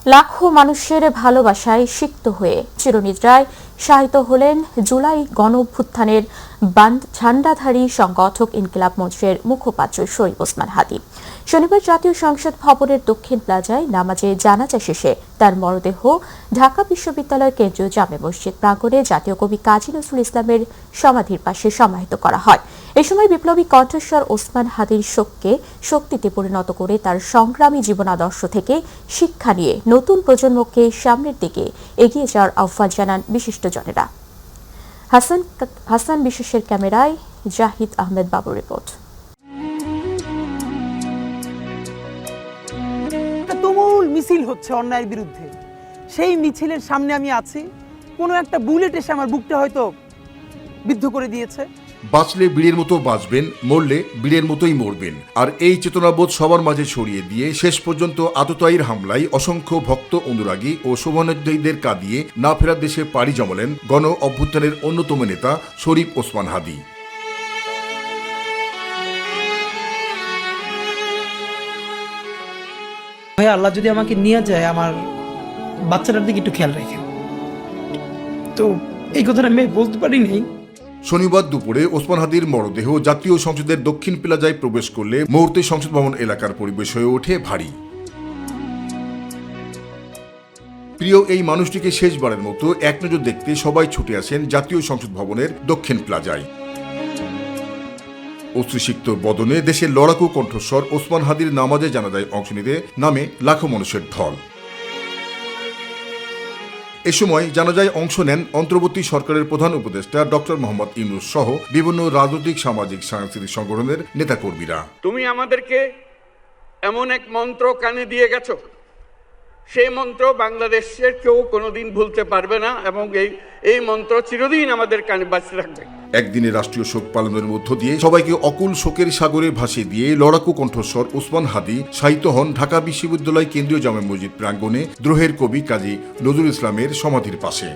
লাখো মানুষের ভালোবাসায় সিক্ত হয়ে চিরনিদ্রায় শায়িত হলেন জুলাই গণঅভ্যুত্থানের ঝান্ডাধারী সংগঠক ইনকিলাব মঞ্চের মুখপাত্র শরীফ ওসমান হাদী। শনিবার জাতীয় সংসদ ভবনের দক্ষিণ প্লাজায় নামাজে জানাজা শেষে তার মরদেহ ঢাকা বিশ্ববিদ্যালয় কেন্দ্রীয় জামে মসজিদ প্রাঙ্গণে জাতীয় কবি কাজী নজরুল ইসলামের সমাধির পাশে সমাহিত করা হয়। এ সময় বিপ্লবী কণ্ঠস্বর ওসমান হাদীর শোককে শক্তিতে পরিণত করে তার সংগ্রামী জীবনাদর্শ থেকে শিক্ষা নিয়ে নতুন প্রজন্মকে সামনের দিকে এগিয়ে যাওয়ার আহ্বান জানান বিশিষ্টজনেরা। হাসান বিশেষের ক্যামেরায় জাহিদ আহমেদ বাবুর রিপোর্ট। তুমুল মিছিল হচ্ছে অন্যায়ের বিরুদ্ধে। সেই মিছিলের সামনে আমি আছি, কোনো একটা বুলেট এসে আমার বুকটা হয়তো বিদ্ধ করে দিয়েছে। বাঁচলে বীরের মতো বাঁচবেন, মরলে বীরের মতোই মরবেন। আর এই চেতনাবোধ সবার মাঝে ছড়িয়ে দিয়ে শেষ পর্যন্ত আততায়ীর হামলায় অসংখ্য ভক্ত অনুরাগী ও শুভানুধ্যায়ীদের কাঁদিয়ে না ফেরার দেশে পাড়ি জমালেন গণ অভ্যুত্থানের অন্যতম নেতা শরীফ ওসমান হাদী। ভাই, আল্লাহ যদি আমাকে নিয়ে যায়, আমার বাচ্চাটার দিকে একটু খেয়াল রাখেন। তো এই কথাটা আমি বলতে পারিনি। শনিবার দুপুরে ওসমান হাদীর মরদেহ জাতীয় সংসদের দক্ষিণ প্লাজায় প্রবেশ করলে মুহূর্তে সংসদ ভবন এলাকার পরিবেশ হয়ে ওঠে ভারী। প্রিয় এই মানুষটিকে শেষবারের মতো এক নজর দেখতে সবাই ছুটে আসেন জাতীয় সংসদ ভবনের দক্ষিণ প্লাজায়। অশ্রুসিক্ত বদনে দেশের লড়াকু কণ্ঠস্বর ওসমান হাদীর নামাজে জানাজায় অংশ নিতে নামে লাখো মানুষের ঢল। এ সময় জানাজায় অংশ নেন অন্তর্বর্তী সরকারের প্রধান উপদেষ্টা ডক্টর মোহাম্মদ ইউনূস সহ বিভিন্ন রাজনৈতিক, সামাজিক, সাংস্কৃতিক সংগঠনের নেতাকর্মীরা। তুমি আমাদেরকে এমন এক মন্ত্র কানে দিয়ে গেছো, সেই মন্ত্র বাংলাদেশের কেউ কোনোদিন ভুলতে পারবে না এবং এই মন্ত্র চিরদিন আমাদের কানে বাঁচিয়ে রাখবে। একদিনে রাষ্ট্রীয় শোক পালনের মধ্য দিয়ে সবাইকে অকুল শোকের সাগরে ভাসিয়ে দিয়ে লড়াকু কণ্ঠস্বর ওসমান হাদী শায়িত হন ঢাকা বিশ্ববিদ্যালয় কেন্দ্রীয় জামে মসজিদ প্রাঙ্গণে দ্রোহের কবি কাজী নজরুল ইসলামের সমাধির পাশে।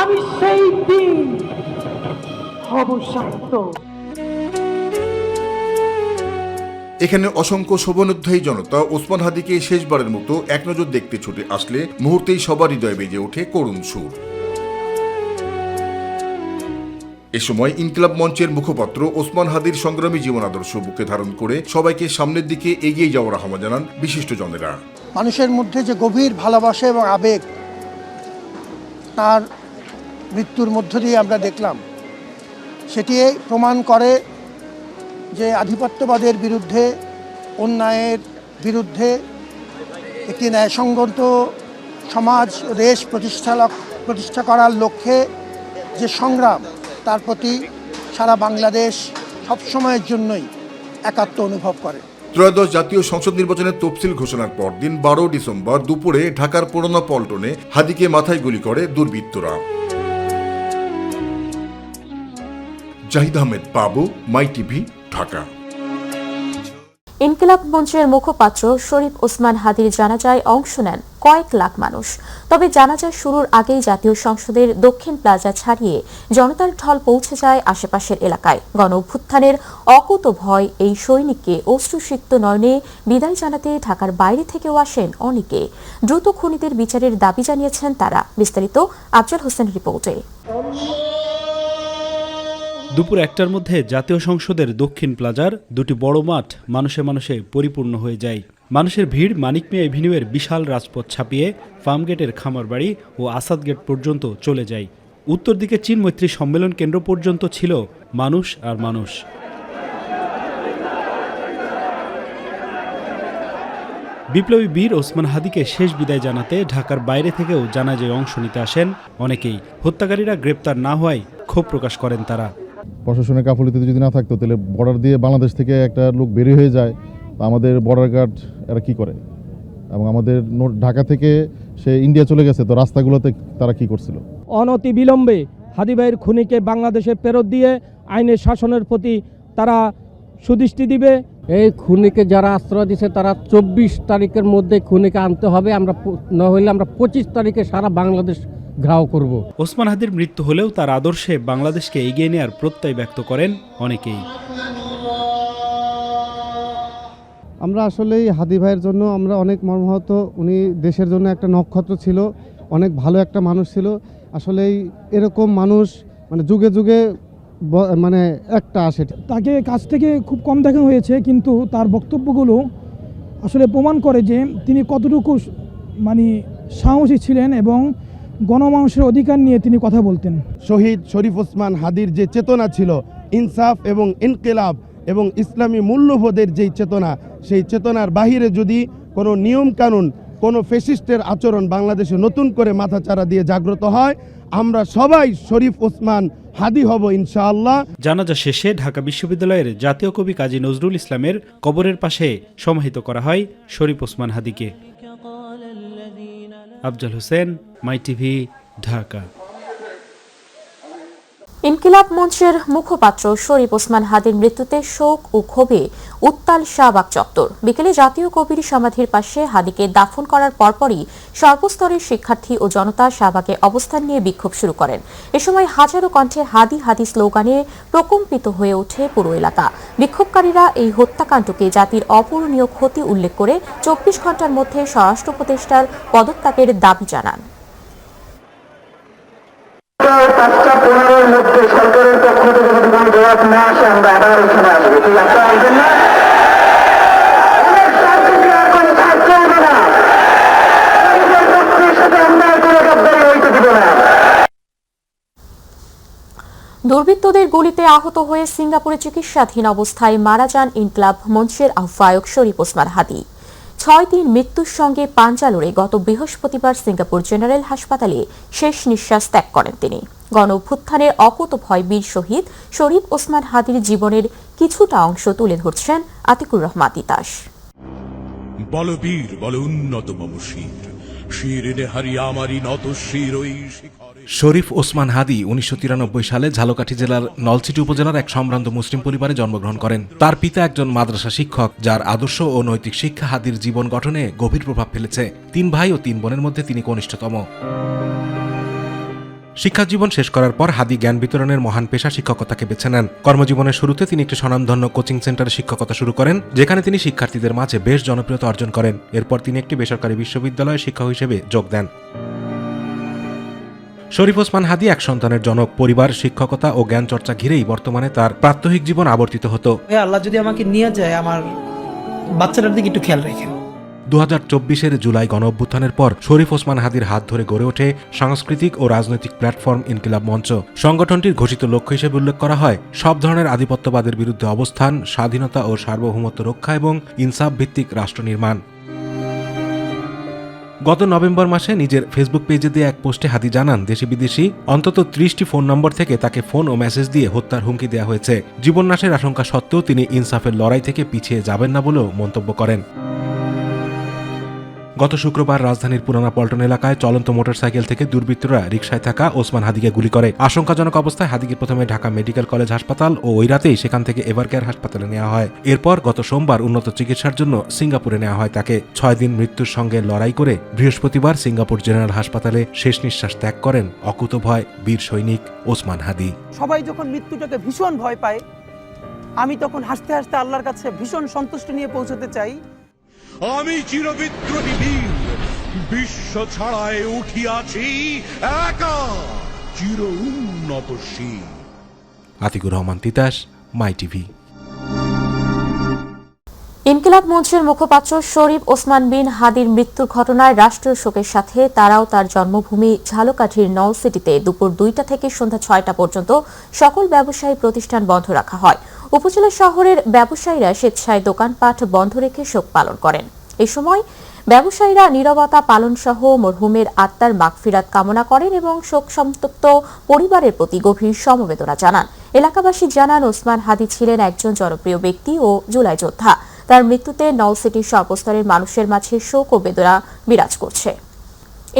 আমি সেই দিন হব শান্ত। এখানে অসংখ্য শুভানুধ্যায়ী জনতা ওসমান হাদীকে শেষবারের মতো এক নজর দেখতে ছুটে আসলে মুহূর্তেই সবার হৃদয়ে বেজে ওঠে করুণ সুর। এ সময় ইনকিলাব মঞ্চের মুখপাত্র ওসমান হাদীর সংগ্রামী জীবন আদর্শ বুকে ধারণ করে সবাইকে সামনের দিকে এগিয়ে যাওয়ার আহ্বান জানান বিশিষ্টজনেরা। মানুষের মধ্যে যে গভীর ভালোবাসা এবং আবেগ তার মৃত্যুর মধ্য দিয়ে আমরা দেখলাম, সেটি প্রমাণ করে যে আধিপত্যবাদের বিরুদ্ধে, অন্যায়ের বিরুদ্ধে একটি ন্যায়সঙ্গত সমাজ, দেশ প্রতিষ্ঠা করার লক্ষ্যে যে সংগ্রাম, তার প্রতি সারা বাংলাদেশ সবসময়ের জন্যই একাত্ম অনুভব করে। ত্রয়োদশ জাতীয় সংসদ নির্বাচনের তফসিল ঘোষণার পরদিন 12 ডিসেম্বর দুপুরে ঢাকার পুরোনো পল্টনে হাদীকে মাথায় গুলি করে দুর্বৃত্তরা। জাহিদ আহমেদ বাবু, মাই টিভি, ঢাকা। ইনকিলাব মঞ্চের মুখপাত্র শরীফ ওসমান হাদীর জানাজায় অংশ নেন কয়েক লাখ মানুষ। তবে জানাজা শুরুর আগেই জাতীয় সংসদের দক্ষিণ প্লাজা ছাড়িয়ে জনতার ঢল পৌঁছে যায় আশেপাশের এলাকায়। গণ অভ্যুত্থানের অকুত ভয় এই সৈনিককে অশ্রুসিক্ত নয়নে বিদায় জানাতে ঢাকার বাইরে থেকেও আসেন অনেকে। দ্রুত খুনিদের বিচারের দাবি জানিয়েছেন তারা। বিস্তারিত আফজাল হোসেন রিপোর্টে। দুপুর 1টার মধ্যে জাতীয় সংসদের দক্ষিণ প্লাজার দুটি বড় মাঠ মানুষে মানুষে পরিপূর্ণ হয়ে যায়। মানুষের ভিড় মানিক মিয়া এভিনিউয়ের বিশাল রাজপথ ছাপিয়ে ফার্মগেটের খামারবাড়ি ও আসাদ গেট পর্যন্ত চলে যায়। উত্তর দিকে চীন মৈত্রী সম্মেলন কেন্দ্র পর্যন্ত ছিল মানুষ আর মানুষ। বিপ্লবী বীর ওসমান হাদীকে শেষ বিদায় জানাতে ঢাকার বাইরে থেকেও জানাজায় অংশ নিতে আসেন অনেকেই। হত্যাকারীরা গ্রেপ্তার না হওয়ায় ক্ষোভ প্রকাশ করেন তারা। প্রশাসনের গাফিলতিতে যদি না থাকতো, তাহলে বর্ডার দিয়ে বাংলাদেশ থেকে একটা লোক বেরিয়ে হয়ে যায়, আমাদের বর্ডার গার্ড এরা কি করে, এবং আমাদের ঢাকা থেকে সে ইন্ডিয়া চলে গেছে, তো রাস্তাগুলোতে তারা কি করছিল। অনতি বিলম্বে হাদী ভাইয়ের খুনিকে বাংলাদেশে ফেরত দিয়ে আইনের শাসনের প্রতি তারা সুদৃষ্টি দিবে। এই খুনিকে যারা আশ্রয় দিচ্ছে তারা 24 তারিখের মধ্যে খুনিকে আনতে হবে। আমরা না হলে আমরা 25 তারিখে সারা বাংলাদেশ ঘেরাও করব। ওসমান হাদীর মৃত্যু হলেও তার আদর্শে বাংলাদেশকে এগিয়ে নেওয়ার প্রত্যয় ব্যক্ত করেন অনেকেই। আমরা আসলেই হাদি ভাইয়ের জন্য আমরা অনেক মর্মাহত। উনি দেশের জন্য একটা নক্ষত্র ছিল, অনেক ভালো একটা মানুষ ছিল। আসলেই এরকম মানুষ মানে যুগে যুগে মানে একটা আসে। তাকে কাছ থেকে খুব কম দেখা হয়েছে, কিন্তু তার বক্তব্যগুলো আসলে প্রমাণ করে যে তিনি কতটুকু মানে সাহসী ছিলেন এবং গণমানুষের অধিকার নিয়ে তিনি কথা বলতেন। শহীদ শরীফ ওসমান হাদির যে চেতনা ছিল, ইনসাফ এবং ইনকিলাব এবং ইসলামী মূল্যবোধের যেই চেতনা, সেই চেতনার বাহিরে যদি কোনো নিয়ম কানুন, কোনো ফ্যাসিস্টের আচরণ বাংলাদেশে নতুন করে মাথাচাড়া দিয়ে জাগ্রত হয়, আমরা সবাই শরীফ ওসমান হাদি হব ইনশাআল্লাহ। জানাজা শেষে ঢাকা বিশ্ববিদ্যালয়ের জাতীয় কবি কাজী নজরুল ইসলামের কবরের পাশে সমাহিত করা হয় শরীফ ওসমান হাদিকে। আফজাল হোসেন, মাই টিভি, ঢাকা। ইনকিলাব মঞ্চের মুখপাত্র শরীফ ওসমান হাদির মৃত্যুতে শোক ও ক্ষোভে উত্তাল শাহবাগ চত্বর। বিকেলে জাতীয় কবির সমাধির পাশে হাদিকে দাফন করার পরপরই সর্বস্তরের শিক্ষার্থী ও জনতা শাহবাগে অবস্থান নিয়ে বিক্ষোভ শুরু করেন। এ সময় হাজারো কণ্ঠে হাদি হাদি স্লোগানে প্রকম্পিত হয়ে ওঠে পুরো এলাকা। বিক্ষোভকারীরা এই হত্যাকাণ্ডকে জাতির অপূরণীয় ক্ষতি উল্লেখ করে 24 ঘণ্টার মধ্যে স্বরাষ্ট্র উপদেষ্টার পদত্যাগের দাবি জানান। 5:15-র মধ্যে সরকারের পক্ষ থেকে যদি কোনো জবাব না আসে আমরা আবার এখানে আসবো। ঠিক আছে, আসবেন না? দুর্বৃত্তদের গুলিতে আহত হয়ে সিঙ্গাপুরে চিকিৎসাধীন অবস্থায় মারা যান ইনকিলাব মঞ্চের আহ্বায়ক শরীফ ওসমান হাদি। 6 দিন মৃত্যুর সঙ্গে পাঞ্জা লড়ে গত বৃহস্পতিবার সিঙ্গাপুর জেনারেল হাসপাতালে শেষ নিঃশ্বাস ত্যাগ করেন তিনি। গণ অভ্যুত্থানের অকুতভয় বীর শহীদ শরীফ ওসমান হাদির জীবনের কিছুটা অংশ তুলে ধরছেন আতিকুর রহমান তিতাস। বলবীর বল উন্নত মম শির, শিরে হারিয়া আমারি নত শির ওই শিখরে। শরীফ ওসমান হাদি 1993 সালে ঝালকাঠি জেলার নলছিটি উপজেলার এক সম্ভ্রান্ত মুসলিম পরিবারে জন্মগ্রহণ করেন। তার পিতা একজন মাদ্রাসা শিক্ষক, যার আদর্শ ও নৈতিক শিক্ষা হাদির জীবন গঠনে গভীর প্রভাব ফেলেছে। 3 ভাই ও 3 বোনের মধ্যে তিনি কনিষ্ঠতম। শিক্ষা জীবন শেষ করার পর হাদি জ্ঞান বিতরণের মহান পেশা শিক্ষকতাকে বেছে নেন। কর্মজীবনের শুরুতে তিনি একটি স্বনামধন্য কোচিং সেন্টারে শিক্ষকতা শুরু করেন, যেখানে তিনি শিক্ষার্থীদের মাঝে বেশ জনপ্রিয়তা অর্জন করেন। এরপর তিনি একটি বেসরকারি বিশ্ববিদ্যালয়ে শিক্ষক হিসেবে যোগ দেন। শরীফ ওসমান হাদি এক সন্তানের জনক। পরিবার, শিক্ষকতা ও জ্ঞান চর্চা ঘিরেই বর্তমানে তার প্রাত্যহিক জীবন আবর্তিত হতো। আল্লাহ যদি আমাকে নিয়ে যায়, আমার বাচ্চাটার দিকে একটু খেয়াল রাখেন। 2024-এর জুলাই গণ অভ্যুত্থানের পর শরীফ ওসমান হাদির হাত ধরে গড়ে ওঠে সাংস্কৃতিক ও রাজনৈতিক প্ল্যাটফর্ম ইনকিলাব মঞ্চ। সংগঠনটির ঘোষিত লক্ষ্য হিসেবে উল্লেখ করা হয় সব ধরনের আধিপত্যবাদের বিরুদ্ধে অবস্থান, স্বাধীনতা ও সার্বভৌমত্ব রক্ষা এবং ইনসাফ ভিত্তিক রাষ্ট্র নির্মাণ। গত নভেম্বর মাসে নিজের ফেসবুক পেজে দিয়ে এক পোস্টে হাদি জানান, দেশি বিদেশি অন্তত 30টি ফোন নম্বর থেকে তাকে ফোন ও মেসেজ দিয়ে হত্যার হুমকি দেওয়া হয়েছে। জীবননাশের আশঙ্কা সত্ত্বেও তিনি ইনসাফের লড়াই থেকে পিছিয়ে যাবেন না বলেও মন্তব্য করেন। গত শুক্রবার রাজধানীর পুরানা পল্টন এলাকায় চলন্ত মোটরসাইকেল থেকে দুর্বৃত্তরা রিকশায় থাকা ওসমান হাদিকে গুলি করে। আশঙ্কাজনক অবস্থায় হাদিকে প্রথমে ঢাকা মেডিকেল কলেজ হাসপাতাল ও ওই রাতেই সেখান থেকে এভারকেয়ার হাসপাতালে নেওয়া হয়। এরপর গত সোমবার উন্নত চিকিৎসার জন্য সিঙ্গাপুরে নেওয়া হয় তাকে। 6 দিন মৃত্যুর সঙ্গে লড়াই করে বৃহস্পতিবার সিঙ্গাপুর জেনারেল হাসপাতালে শেষ নিঃশ্বাস ত্যাগ করেন অকুতভয় বীর সৈনিক ওসমান হাদি। সবাই যখন মৃত্যুটাকে ভীষণ ভয় পায়, আমি তখন হাসতে হাসতে আল্লাহর কাছে ভীষণ সন্তুষ্টি নিয়ে পৌঁছতে চাই। আমি চিরবিদ্রোহী বীর, বিশ্ব ছাড়ায় উঠিয়াছি একা, চির উন্নতশীল। আতিকুর রহমান তিতাস, মাই টিভি। ইনকিলাব মঞ্চের মুখপাত্র শরীফ ওসমান বিন হাদির মৃত্যুর ঘটনায় রাষ্ট্রীয় শোকের সাথে তারাও তার জন্মভূমি ঝালকাঠির নলসিটিতে দুপুর 2টা থেকে সন্ধ্যা 6টা পর্যন্ত সকল ব্যবসায়ী প্রতিষ্ঠান বন্ধ রাখা হয়। উপজেলা শহরের ব্যবসায়ীরা স্বেচ্ছায় দোকানপাট বন্ধ রেখে শোক পালন করেন। এই সময় ব্যবসায়ীরা নীরবতা পালন সহ মরহুমের আত্মার মাগফিরাত কামনা করেন এবং শোক সন্তপ্ত পরিবারের প্রতি গভীর সমবেদনা জানান। এলাকাবাসী জানান, ওসমান হাদি ছিলেন একজন জনপ্রিয় ব্যক্তি ও জুলাই যোদ্ধা। তার মৃত্যুতে নলসিটির সর্বস্তরের মানুষের মাঝে শোক ও বেদনা বিরাজ করছে।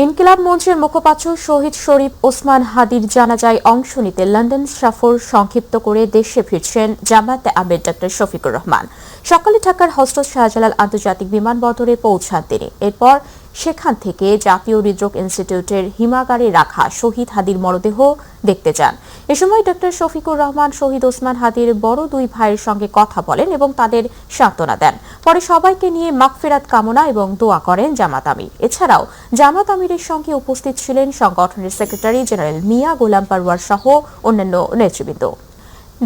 ইনকিলাব মঞ্চের মুখপাত্র শহীদ শরীফ ওসমান হাদির জানাজায় অংশ নিতে লন্ডন সফর সংক্ষিপ্ত করে দেশে ফিরছেন জামায়াতে আমির ডক্টর শফিকুর রহমান। সকালে ঢাকার হযরত শাহজালাল আন্তর্জাতিক বিমানবন্দরে পৌঁছান তিনি। এরপর সেখান থেকে জাতীয় হৃদরোগ ইনস্টিটিউটের হিমাগারে রাখা শহীদ হাদির মরদেহ দেখতে যান। এ সময় ডক্টর শফিকুর রহমান শহীদ ওসমান হাদির বড় দুই ভাইয়ের সঙ্গে কথা বলেন এবং তাদের সান্ত্বনা দেন। পরে সবাইকে নিয়ে মাগফিরাত কামনা এবং দোয়া করেন জামাত আমির। এছাড়াও জামাত আমিরের সঙ্গে উপস্থিত ছিলেন সংগঠনের সেক্রেটারি জেনারেল মিয়া গোলাম পারওয়ার সহ অন্যান্য নেতৃবৃন্দ।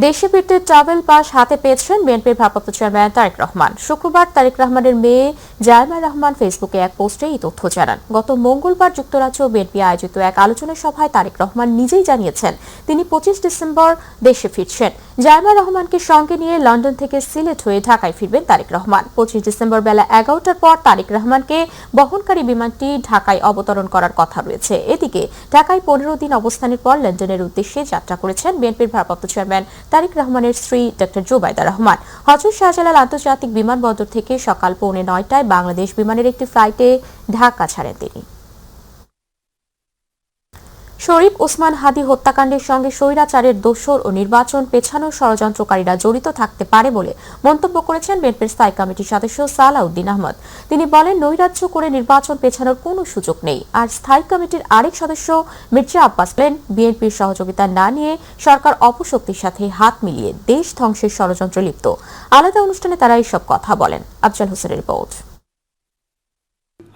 দেশে ফিরতে ট্রাভেল পাস হাতে পেয়েছেন বিএনপির ভারপ্রাপ্ত চেয়ারম্যান তারেক রহমান। শুক্রবার তারেক রহমানের মেয়ে জায়মা রহমান ফেসবুকে এক পোস্টে এই তথ্য জানান। গত মঙ্গলবার যুক্তরাজ্য বিএনপি আয়োজিত এক আলোচনা সভায় তারেক রহমান নিজেই জানিয়েছেন তিনি 25 ডিসেম্বর দেশে ফিরছেন। জায়মা রহমানকে সঙ্গে নিয়ে লন্ডন থেকে সিলেট হয়ে ঢাকায় ফিরবেন তারেক রহমান। 25 ডিসেম্বর বেলা 11টার পর তারেক রহমানকে বহনকারী বিমানটি ঢাকায় অবতরণ করার কথা রয়েছে। এদিকে ঢাকায় 15 দিন অবস্থানের পর লন্ডনের উদ্দেশ্যে যাত্রা করেছেন বিএনপির ভারপ্রাপ্ত চেয়ারম্যান তারেক রহমানের স্ত্রী ডক্টর জুবাইদা রহমান। হযরত শাহজালাল আন্তর্জাতিক বিমানবন্দর থেকে সকাল 8:45টায় বাংলাদেশ বিমানের একটি ফ্লাইটে ঢাকা ছাড়েন তিনি। শরীফ ওসমান হাদি হত্যাকাণ্ডের সঙ্গে স্বৈরাচারের দোসর ও নির্বাচন পেছানোর ষড়যন্ত্রকারীরা জড়িত থাকতে পারে বলে মন্তব্য করেছেন বিএনপির স্থায়ী কমিটির সদস্য সালাউদ্দিন আহমদ। তিনি বলেন, নৈরাজ্য করে নির্বাচন পেছানোর কোনো সুযোগ নেই। আর স্থায়ী কমিটির আরেক সদস্য মির্জা আব্বাস বলেন, বিএনপির সহযোগিতা না নিয়ে সরকার অপশক্তির সাথে হাত মিলিয়ে দেশ ধ্বংসের ষড়যন্ত্রে লিপ্ত। আলাদা অনুষ্ঠানে তারা এসব কথা বলেন। আফজাল হোসেনের রিপোর্ট।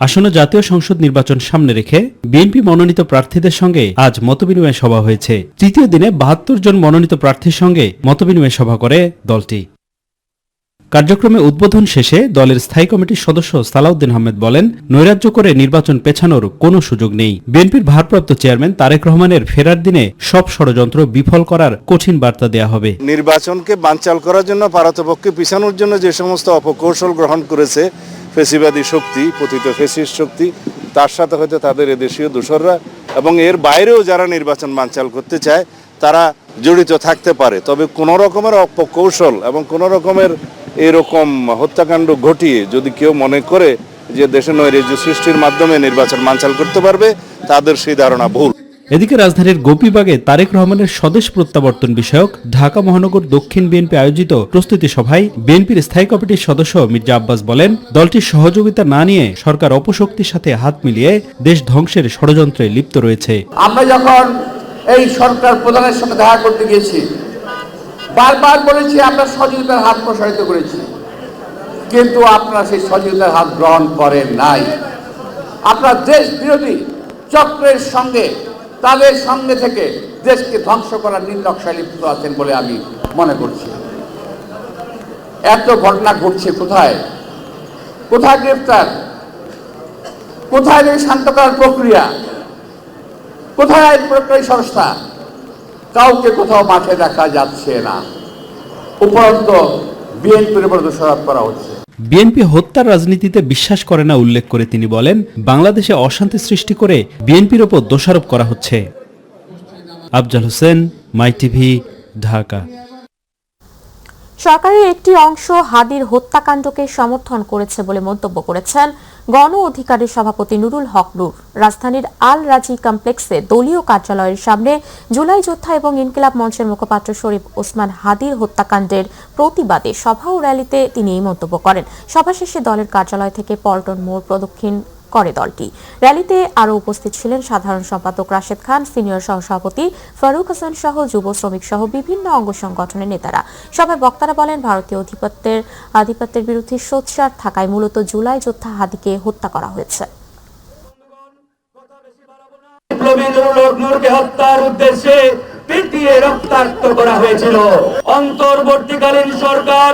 আসন্ন জাতীয় সংসদ নির্বাচন সামনে রেখে বিএনপি মনোনীত প্রার্থীদের সঙ্গে আজ মতবিনিময় সভা হয়েছে। তৃতীয় দিনে 72 জন মনোনীত প্রার্থীর সঙ্গে মতবিনিময় সভা করে দলটি। কার্যক্রমে উদ্বোধন শেষে দলের স্থায়ী কমিটির সদস্য সালাউদ্দিন আহমেদ বলেন, নৈরাজ্য করে নির্বাচন পেছানোর কোনো সুযোগ নেই। বিএনপির ভারপ্রাপ্ত চেয়ারম্যান তারেক রহমানের ফেরার দিনে সব ষড়যন্ত্র বিফল করার কঠিন বার্তা দেয়া হবে। নির্বাচনকে বানচাল করার জন্য পারতপক্ষে পিছানোর জন্য যে সমস্ত অপকৌশল গ্রহণ করেছে ফেসিবাদী শক্তি, পতিত ফেসিস্ট শক্তি, তার সাথে হয়তো তাদের এদেশীয় দোসররা এবং এর বাইরেও যারা নির্বাচন বানচাল করতে চায় তারা জড়িত থাকতে পারে। তবে কোনো রকমের অপকৌশল এবং কোনো রকমের এরকম হত্যাকাণ্ড ঘটিয়ে যদি কেউ মনে করে যে দেশে নৈরাজ্য সৃষ্টির মাধ্যমে নির্বাচন বানচাল করতে পারবে, তাদের সেই ধারণা ভুল। এদিকে রাজধানীর গোপীবাগে তারেক রহমানের স্বদেশ প্রত্যাবর্তন বিষয়ক ঢাকা মহানগর দক্ষিণ বিএনপি আয়োজিত প্রস্তুতি সভায় বিএনপির স্থায়ী কমিটির সদস্য মির্জা আব্বাস বলেন, দলটির সহযোগিতা না নিয়ে সরকার অপশক্তির সাথে হাত মিলিয়ে দেশ ধ্বংসের ষড়যন্ত্রে লিপ্ত রয়েছে। আমরা যখন এই সরকার প্রধানের সঙ্গে দেখা করতে গিয়েছি, বারবার বলেছি আমরা সহযোগিতার হাত প্রসারিত করেছি, কিন্তু আপনারা সেই সহযোগিতার হাত গ্রহণ করেন নাই। আপনারা দেশ বিরোধী চক্রের সঙ্গে, তাদের সঙ্গে থেকে দেশকে ধ্বংস করার নির্লক্ষ্যে লিপ্ত আছেন বলে আমি মনে করছি। এত ঘটনা ঘটছে, কোথায় কোথায় গ্রেফতার, কোথায় শান্ত করার প্রক্রিয়া, কোথায় আইন প্রক্রিয়া সংস্থা, কাউকে কোথাও মাঠে দেখা যাচ্ছে না। উপরন্ত বিএনপির উপর দোষারোপ করা হচ্ছে। বিএনপি হত্যার রাজনীতিতে বিশ্বাস করে না উল্লেখ করে তিনি বলেন, বাংলাদেশে অশান্তি সৃষ্টি করে বিএনপির ওপর দোষারোপ করা হচ্ছে। আফজাল হোসেন, মাই টিভি, ঢাকা। সরকারের একটি অংশ হাদির হত্যাকাণ্ডকে সমর্থন করেছে বলে মন্তব্য করেছেন গণ অধিকারের সভাপতি নুরুল হক নূর। রাজধানীর আল রাজি কমপ্লেক্সে দলীয় কার্যালয়ের সামনে জুলাই যোদ্ধা এবং ইনকিলাব মঞ্চের মুখপাত্র শরীফ ওসমান হাদির হত্যাকাণ্ডের প্রতিবাদে সভা ও র্যালিতে তিনি এই মন্তব্য করেন। সভা শেষে দলের কার্যালয় থেকে পল্টন মোড় প্রদক্ষিণ করে দলটি। র্যালিতে আরও উপস্থিত ছিলেন সাধারণ সম্পাদক রাশেদ খান, সিনিয়র সহসভাপতি ফারুক হাসান সহ যুব শ্রমিক সহ বিভিন্ন অঙ্গ সংগঠনের নেতারা। সভায় বক্তারা বলেন, ভারতীয় আধিপত্যের বিরুদ্ধে সোচ্চার থাকায় মূলত জুলাই যোদ্ধা হাদিকে হত্যা করা হয়েছে। হত্যার উদ্দেশ্যে পিটিয়ে রক্তাক্ত করা হয়েছিল। অন্তর্বর্তীকালীন সরকার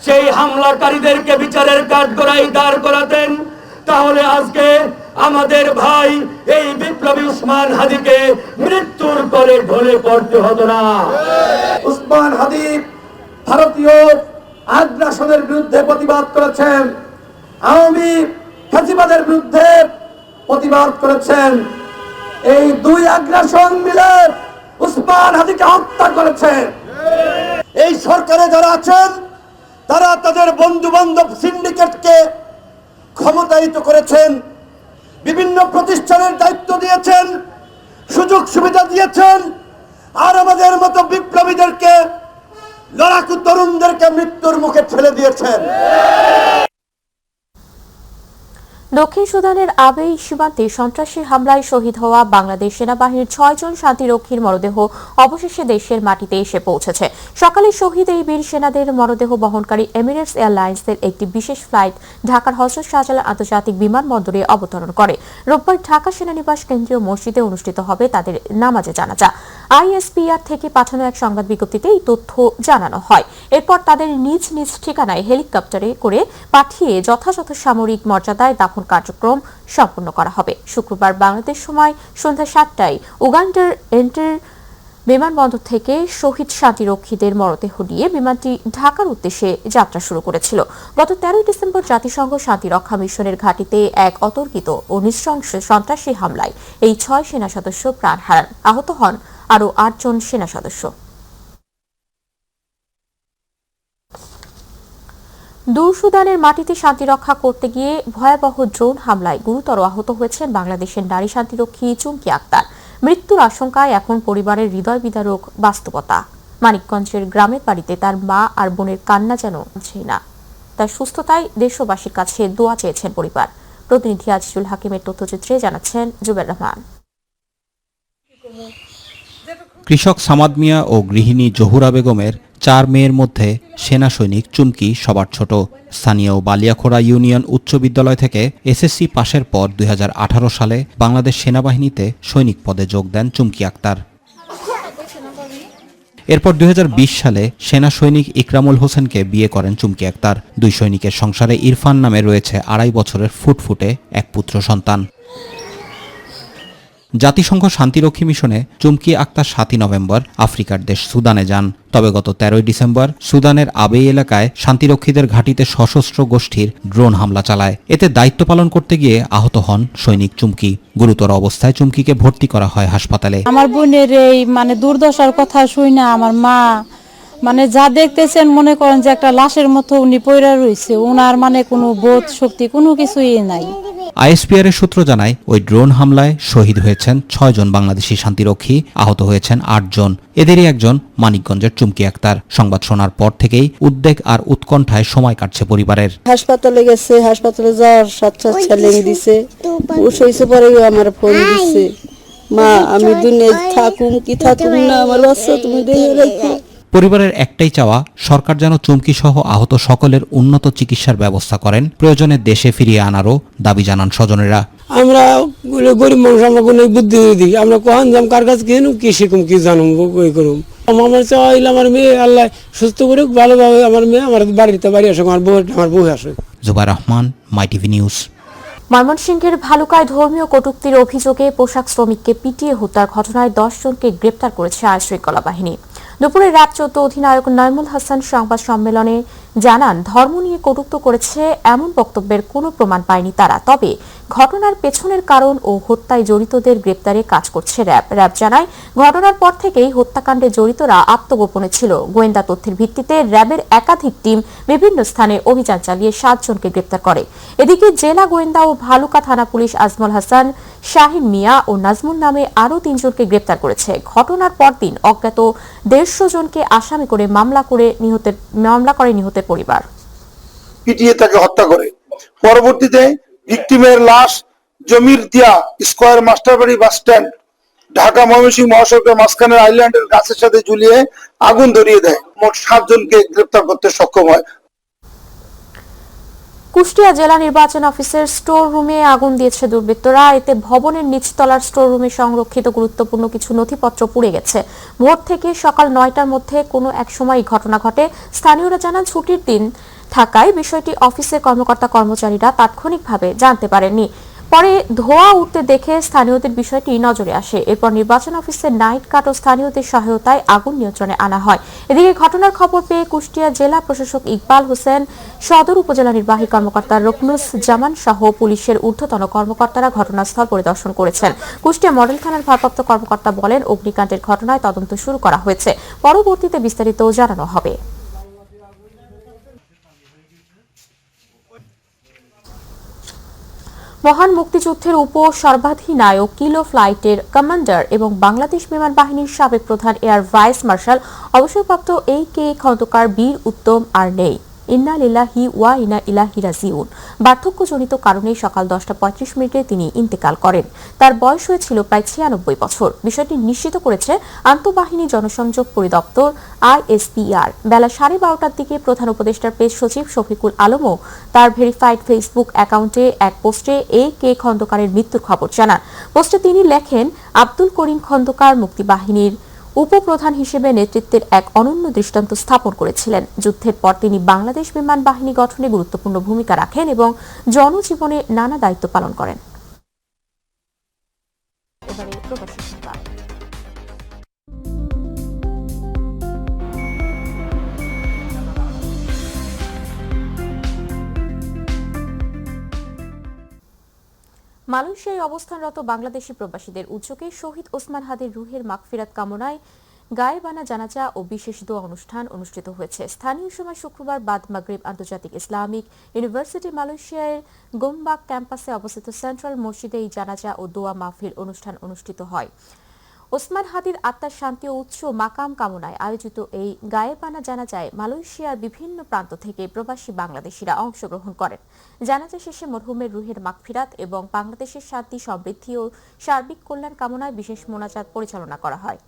সেই হামলাকারীদেরকে বিচারের কাঠগড়ায় দাঁড় করাতেন, তাহলে আজকে আমাদের ভাই এই বিপ্লবী ওসমান হাদিকে মৃত্যুর করে ঢলে পড়তে হতো না। ওসমান হাদি ভারতীয় আগ্রাসনের বিরুদ্ধে প্রতিবাদ করেছেন, আওয়ামী ফ্যাসিবাদের বিরুদ্ধে প্রতিবাদ করেছেন। এই দুই আগ্রাসন মিলে ওসমান হাদিকে হত্যা করেছে। এই সরকারে যারা আছেন তারা তাদের বন্ধু বান্ধব সিন্ডিকেটকে ক্ষমতায়িত করেছেন, বিভিন্ন প্রতিষ্ঠানের দায়িত্ব দিয়েছেন, সুযোগ সুবিধা দিয়েছেন, আর আমাদের মতো বিপ্লবীদেরকে লড়াকু তরুণদেরকে মৃত্যুর মুখে ঠেলে দিয়েছেন। দক্ষিণ সুদানের আবেই সীমান্তে সন্ত্রাসী হামলায় শহীদ হওয়া বাংলাদেশ সেনাবাহিনীর 6 জন শান্তিরক্ষীর মরদেহ অবশেষে দেশের মাটিতে এসে পৌঁছেছে। সকালে শহীদ এই বীর সেনাদের মরদেহ বহনকারী এমিরেটস এয়ারলাইন্সের একটি বিশেষ ফ্লাইট ঢাকার হযরত শাহজালাল আন্তর্জাতিক বিমানবন্দরে অবতরণ করে। রোববার ঢাকা সেনানিবাস কেন্দ্রীয় মসজিদে অনুষ্ঠিত হবে তাদের নামাজে জানাজা। আইএসপিআর থেকে পাঠানো এক সংবাদ বিজ্ঞপ্তিতে এই তথ্য জানানো হয়। এরপর তাদের নিজ নিজ ঠিকানায় হেলিকপ্টারে করে পাঠিয়ে যথাযথ সামরিক মর্যাদায় দাফন কার্যক্রম সম্পন্ন করা হবে। শুক্রবার বাংলাদেশ সময় সন্ধ্যা 7টায় উগান্ডার এন্টার বিমানবন্দর থেকে শহীদ শান্তিরক্ষীদের মরদেহ নিয়ে বিমানটি ঢাকার উদ্দেশ্যে যাত্রা শুরু করেছিল। গত 13 ডিসেম্বর জাতিসংঘ শান্তিরক্ষা মিশনের ঘাঁটিতে এক অতর্কিত ও নৃশংস সন্ত্রাসী হামলায় এই 6 সেনা সদস্য প্রাণ হারান। আহত হন আরও 8 জন সেনা সদস্য। দূর সুদানের মাটিতে শান্তি রক্ষা করতে গিয়ে ভয়াবহ ড্রোন হামলায় গুরুতর আহত হয়েছেন বাংলাদেশের নারী শান্তিরক্ষী চুমকি আক্তার। মৃত্যুর আশঙ্কায় এখন পরিবারের হৃদয় বিদারক বাস্তবতা। মানিকগঞ্জের গ্রামের বাড়িতে তার মা আর বোনের কান্না যেন ছিল না। তার সুস্থতায় দেশবাসীর কাছে দোয়া চেয়েছেন পরিবার। প্রতিনিধি আজিজুল হাকিমের তথ্যচিত্রে জানাচ্ছেন জুবের রহমান। কৃষক সামাদ মিয়া ও গৃহিণী জহুরা বেগমের 4 মেয়ের মধ্যে সেনা সৈনিক চুমকি সবার ছোট। স্থানীয় বালিয়াখোড়া ইউনিয়ন উচ্চ বিদ্যালয় থেকে এসএসসি পাশের পর 2018 সালে বাংলাদেশ সেনাবাহিনীতে সৈনিক পদে যোগ দেন চুমকি আক্তার। এরপর 2020 সালে সেনা সৈনিক ইকরামুল হোসেনকে বিয়ে করেন চুমকি আক্তার। 2 সৈনিকের সংসারে ইরফান নামে রয়েছে 2.5 বছরের ফুটফুটে এক পুত্র সন্তান। জাতিসংঘ শান্তিরক্ষী মিশনে চুমকি আক্তার 7 নভেম্বর আফ্রিকার দেশ সুদানে যান। তবে গত 13 ডিসেম্বর সুদানের আবেই এলাকায় শান্তিরক্ষীদের ঘাঁটিতে সশস্ত্র গোষ্ঠীর ড্রোন হামলা চালায়। এতে দায়িত্ব পালন করতে গিয়ে আহত হন সৈনিক চুমকি। গুরুতর অবস্থায় চুমকিকে ভর্তি করা হয় হাসপাতালে। আমার বোনের এই দুর্দশার কথা শুই না আমার মা যা দেখতেছেন মনে করেন যে একটা লাশের মতো উনি পড়ে রয়েছে। ওনার কোনো বোধ শক্তি কোনো কিছুই নাই। আইএসপিআর এর সূত্র জানায় ওই ড্রোন হামলায় শহীদ হয়েছেন 6 জন বাংলাদেশি শান্তিরক্ষী, আহত হয়েছেন 8 জন। এদেরই একজন মানিকগঞ্জের চুমকি আক্তার। সংবাদ শোনার পর থেকেই উদ্বেগ আর উৎকণ্ঠায় সময় কাটছে পরিবারের। হাসপাতালে গেছে, হাসপাতালে যাওয়ার সাথে চ্যালেঞ্জ দিছে। ও সইছে পরে আমার ফোন দিছে, মা আমি দুনিয়ায় থাকুম কি থাকুম না আমার বাচ্চা তুমি দেখে রাখো। পরিবারের একটাই চাওয়া সরকার যেন চুমকি সহ আহত সকলের উন্নত চিকিৎসার ব্যবস্থা করেন। প্রয়োজনে দেশে ফিরিয়ে আনারও দাবি জানান স্বজনেরা। আমরা গরিব মানুষ, আমরা কোনো বুদ্ধি দিই, আমরা কখন যাম কার কাছে কেন কি শিখুম কি জানুম ওই করুম। আমার চাওয়া হইলে আমার মেয়ে আল্লাহ সুস্থ করুক, ভালোভাবে আমার মেয়ে আমার বাড়িতে বাড়ি আসুক, আমার বউ আসুক। জুবাইর রহমান, মাই টিভি নিউজ। ময়মনসিংহের ভালুকায় ধর্মীয় কটূক্তির অভিযোগে পোশাক শ্রমিককে পিটিয়ে হত্যার ঘটনায় 10 জনকে গ্রেপ্তার করেছে আইনশৃঙ্খলা বাহিনী। দুপুরে র্যাব 14 অধিনায়ক নাইমুল হাসান সংবাদ সম্মেলনে জানান, ধর্ম নিয়ে কটূক্ত করেছে এমন বক্তব্যের কোনো প্রমাণ পায়নি তারা। তবে ঘটনার পেছনের কারণ ও হত্যায় জড়িতদের গ্রেপ্তারে কাজ করছে র্যাব। র্যাব জানায়, ঘটনার পর থেকেই হত্যাকাণ্ডে জড়িতরা আত্মগোপনে ছিল। গোয়েন্দা তথ্যের ভিত্তিতে র্যাবের একাধিক টিম বিভিন্ন স্থানে অভিযান চালিয়ে 7 জনকে গ্রেপ্তার করে। এদিকে জেলা গোয়েন্দা ও ভালুকা থানা পুলিশ আজমল হাসান, শাহিন মিয়া ও নাজমুল নামে আরও 3 জনকে গ্রেপ্তার করেছে। ঘটনার পরদিন অজ্ঞাত 150 জনকে আসামি করে মামলা করে নিহতের পরিবার। পিটিয়ে তাকে হত্যা করে। পরবর্তীতে ভিকটিমের লাশ জমির দিয়া স্কয়ার মাস্টারবাড়ি বাস স্ট্যান্ড ঢাকা ময়মনসিংহ মহাসড়কের মাঝখানের আইল্যান্ডের গাছের সাথে ঝুলিয়ে আগুন ধরিয়ে দেয়। মোট 7 জনকে গ্রেপ্তার করতে সক্ষম হয়। কুষ্টিয়া জেলা নির্বাচন অফিসের স্টোর রুমে আগুন দিয়েছে দুর্বৃত্তরা। এতে ভবনের নিচতলার স্টোর রুমে সংরক্ষিত গুরুত্বপূর্ণ কিছু নথিপত্র পুড়ে গেছে। ভোর থেকে সকাল 9টার মধ্যে কোনো এক সময় ঘটনা ঘটে। স্থানীয়রা জানান, ছুটির দিন থাকায় বিষয়টি অফিসের কর্মকর্তা কর্মচারীরা তাৎক্ষণিকভাবে জানতে পারেননি। পরে ধোঁয়া উঠতে দেখে স্থানীয়দের বিষয়টি নজরে আসে। এরপর নির্বাচন অফিসের নাইট গার্ড ও স্থানীয়দের সহায়তায় আগুন নিয়ন্ত্রণে আনা হয়। এদিকে ঘটনার খবর পেয়ে কুষ্টিয়া জেলা প্রশাসক ইকবাল হোসেন, সদর উপজেলা নির্বাহী কর্মকর্তা রকনুস জামান সহ পুলিশের ঊর্ধ্বতন কর্মকর্তারা ঘটনাস্থল পরিদর্শন করেছেন। কুষ্টিয়া মডেল থানার ভারপ্রাপ্ত কর্মকর্তা বলেন, অগ্নিকাণ্ডের ঘটনায় তদন্ত শুরু করা হয়েছে। পরবর্তীতে বিস্তারিত জানানো হবে। মহান মুক্তিযুদ্ধের সর্বাধিনায়ক কিলো ফ্লাইটের কমান্ডার এবং বাংলাদেশ বিমান বাহিনীর সাবেক প্রধান এয়ার ভাইস মার্শাল অবসরপ্রাপ্ত AK খন্দকার বীর উত্তম আর নেই। ইন্না লিল্লাহি ওয়া ইন্না ইলাইহি রাজিউন। বার্ধক্যজনিত কারণে সকাল 10:35 তিনি ইন্তেকাল করেন। তার বয়স হয়েছিল প্রায় 96 বছর। বিষয়টি নিশ্চিত করেছে আন্তঃবাহিনী জনসংযোগ পরিদপ্তর ISPR। বেলা 12:30টার দিকে প্রধান উপদেষ্টার প্রেস সচিব শফিকুল আলমও তার ভেরিফাইড ফেসবুক অ্যাকাউন্টে এক পোস্টে AK খন্দকারের মৃত্যুর খবর জানান। পোস্টে তিনি লেখেন, আব্দুল করিম খন্দকার মুক্তিবাহিনীর উপপ্রধান হিসেবে নেতৃত্বের এক অনন্য দৃষ্টান্ত স্থাপন করেছিলেন। যুদ্ধের পর তিনি বাংলাদেশ বিমান বাহিনী গঠনে গুরুত্বপূর্ণ ভূমিকা রাখেন এবং জনজীবনে নানা দায়িত্ব পালন করেন। মালয়েশিয়ায় অবস্থানরত বাংলাদেশি প্রবাসীদের উদ্যোগে শহীদ ওসমান হাদির রুহের মাগফিরাত কামনায় গায়েবানা জানাজা ও বিশেষ দোয়া অনুষ্ঠান অনুষ্ঠিত হয়েছে। স্থানীয় সময় শুক্রবার বাদ মাগরিব আন্তর্জাতিক ইসলামিক ইউনিভার্সিটি মালয়েশিয়ার গোমবাগ ক্যাম্পাসে অবস্থিত সেন্ট্রাল মসজিদে এই জানাজা ও দোয়া মাহফিল অনুষ্ঠান অনুষ্ঠিত হয়। ওসমান হাদির আত্মার শান্তি ও উচ্চ মাকাম কামনায় আয়োজিত এই গায়েবানা জানাজায় মালয়েশিয়ার বিভিন্ন প্রান্ত থেকে প্রবাসী বাংলাদেশিরা অংশগ্রহণ করেন। জানাজা শেষে মরহুমের রুহের মাগফিরাত এবং বাংলাদেশের শান্তি, সমৃদ্ধি ও সার্বিক কল্যাণ কামনায় বিশেষ মোনাজাত পরিচালনা করা হয়।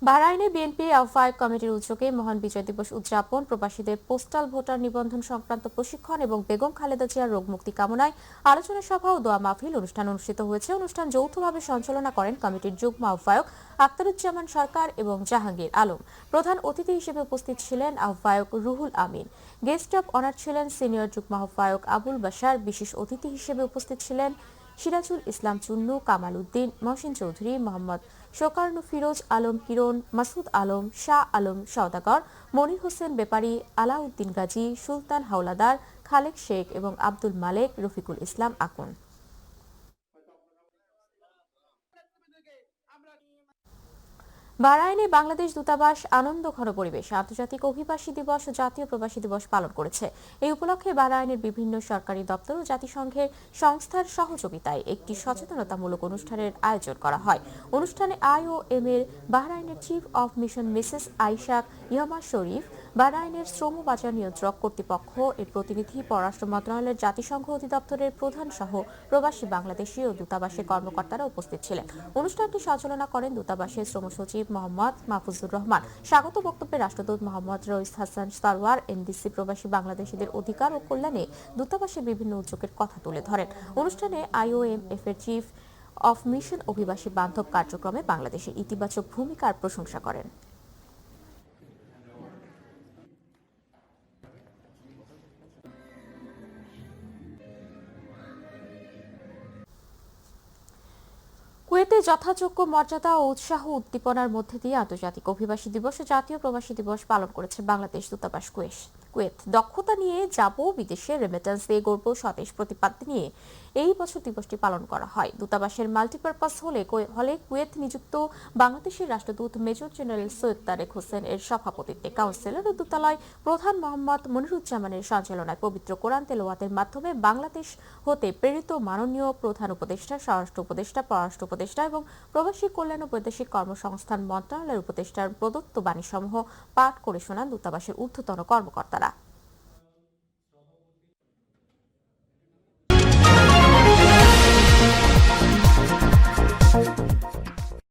বাহরাইনে বিএনপি আহ্বায়ক কমিটির উদ্যোগে মহান বিজয় দিবস উদযাপন, প্রবাসীদের পোস্টাল ভোটার নিবন্ধন সংক্রান্ত প্রশিক্ষণ এবং বেগম খালেদা জিয়ার রোগ মুক্তি কামনায় আলোচনা সভা ও দোয়া মাহফিল অনুষ্ঠান অনুষ্ঠিত হয়েছে। অনুষ্ঠান যৌথভাবে সঞ্চালনা করেন কমিটির যুগ্ম আহ্বায়ক আখতারুজ্জামান সরকার এবং জাহাঙ্গীর আলম। প্রধান অতিথি হিসেবে উপস্থিত ছিলেন আহ্বায়ক Ruhul Amin. Guest of honour ছিলেন সিনিয়র যুগ্ম আহ্বায়ক আবুল বাশার। বিশেষ অতিথি হিসেবে উপস্থিত ছিলেন সিরাজুল ইসলাম চুন্নু, কামাল উদ্দিন, মহসিন চৌধুরী, মোহাম্মদ শোকারনু, ফিরোজ আলম কিরণ, মাসুদ আলম, শাহ আলম সওদাগর, মনির হোসেন বেপারী, আলাউদ্দিন গাজী, সুলতান হাওলাদার, খালেক শেখ এবং আব্দুল মালেক, রফিকুল ইসলাম আকুন। বাহরাইনে বাংলাদেশ দূতাবাস আনন্দঘন পরিবেশে আন্তর্জাতিক অভিবাসী দিবস ও জাতীয় প্রবাসী দিবস পালন করেছে। এই উপলক্ষে বাহরাইনের বিভিন্ন সরকারি দপ্তর ও জাতিসংঘের সংস্থার সহযোগিতায় একটি সচেতনতামূলক অনুষ্ঠানের আয়োজন করা হয়। অনুষ্ঠানে IOM এর বাহরাইনের চিফ অব মিশন মিসেস আইশাক ইহমা শরীফ, বাহরাইনের শ্রম বাজার নিয়ন্ত্রক কর্তৃপক্ষ এর প্রতিনিধি, পররাষ্ট্র মন্ত্রণালয়ের জাতিসংঘ অধিদপ্তরের প্রধান সহ প্রবাসী বাংলাদেশি ও দূতাবাসের কর্মকর্তারা উপস্থিত ছিলেন। অনুষ্ঠানটি সঞ্চালনা করেন দূতাবাসের শ্রম সচিব মোহাম্মদ মাহফুজুর রহমান। স্বাগত বক্তব্যে রাষ্ট্রদূত মোহাম্মদ রইস হাসান সারওয়ার NDC প্রবাসী বাংলাদেশিদের অধিকার ও কল্যাণে দূতাবাসের বিভিন্ন উদ্যোগের কথা তুলে ধরেন। অনুষ্ঠানে IOMF এর চিফ অফ মিশন অভিবাসী বান্ধব কার্যক্রমে বাংলাদেশের ইতিবাচক ভূমিকার প্রশংসা করেন। কুয়েতে যথাযোগ্য মর্যাদা ও উৎসাহ উদ্দীপনার মধ্যে দিয়ে আন্তর্জাতিক অভিবাসী দিবস ও জাতীয় প্রবাসী দিবস পালন করেছে বাংলাদেশ দূতাবাস কুয়েত। দক্ষতা নিয়ে যাব বিদেশে, রেমিটেন্স দিয়ে গড়ব স্বদেশ প্রতিপাদ্য নিয়ে এই বছর দিবসটি পালন করা হয়। দূতাবাসের মাল্টিপারপাস হলে কুয়েত নিযুক্ত বাংলাদেশের রাষ্ট্রদূত মেজর জেনারেল সৈয়দ তারেক হোসেন এর সভাপতিত্বে কাউন্সিলর ও দূতালয় প্রধান মোহাম্মদ মনিরুজ্জামানের সঞ্চালনায় পবিত্র কোরআন তেলাওয়াতের মাধ্যমে বাংলাদেশ হতে প্রেরিত মাননীয় প্রধান উপদেষ্টা, স্বরাষ্ট্র উপদেষ্টা, পররাষ্ট্র উপদেষ্টা এবং প্রবাসী কল্যাণ ও বৈদেশিক কর্মসংস্থান মন্ত্রণালয়ের উপদেষ্টার প্রদত্ত বাণীসমূহ পাঠ করে শোনান দূতাবাসের ঊর্ধ্বতন কর্মকর্তা।